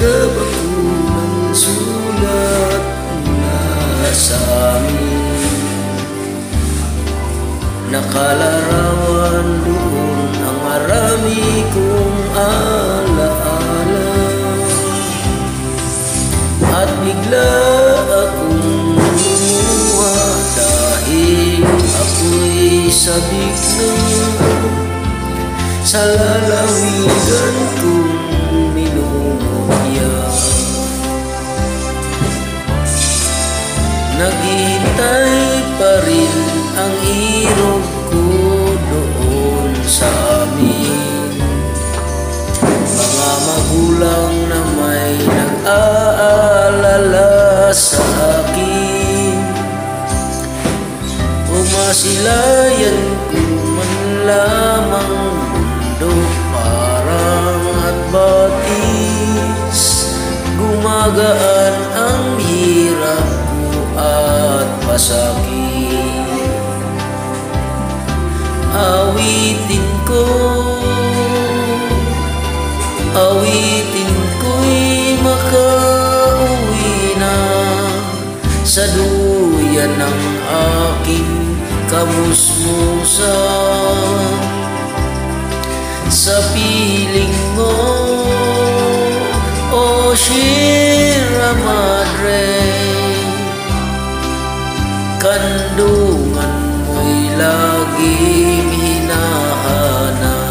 Nagtanggap ako ng sulat na sa amin. Nakalarawan doon ang marami kong alaala. At bigla akong lumuha dahil ako'y sabik na sa lalawigan kong minumulya. Naghihintay pa rin ang irog ko doon sa amin. Mga magulang na may nag-aalala sa akin. Umasilayan ko man lamang mundo parang at batis. Gumagaan ang hirap ko at pasakit. Awitin ko'y makauwi na sa duyan ng aking kamusmusan. Sa piling mo, O Sierra Madre, kandungan mo'y laging hinahanap.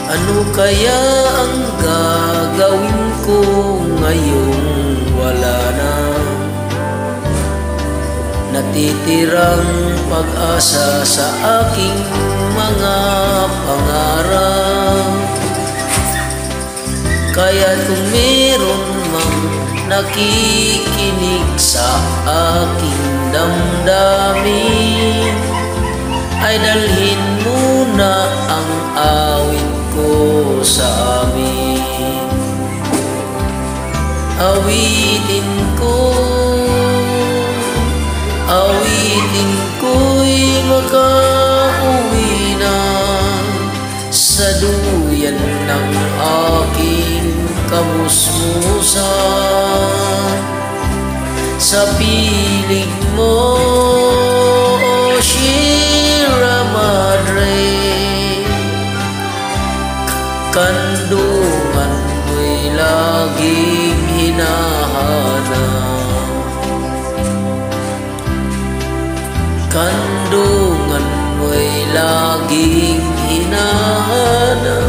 Ano kaya ang gagawin ko ngayong wala na? Natitirang pag-asa sa aking mga pangarap. Kaya't kung meron mang nakikinig sa aking damdamin, ay dalhin muna ang awit ko sa amin. Awitin ko'y makauwi na sa duyan ng aking kamusmusan. Sa piling mo, O Sierra Madre, kandungan mo'y laging hinahanap. Kandungan mo'y laging hinahanap.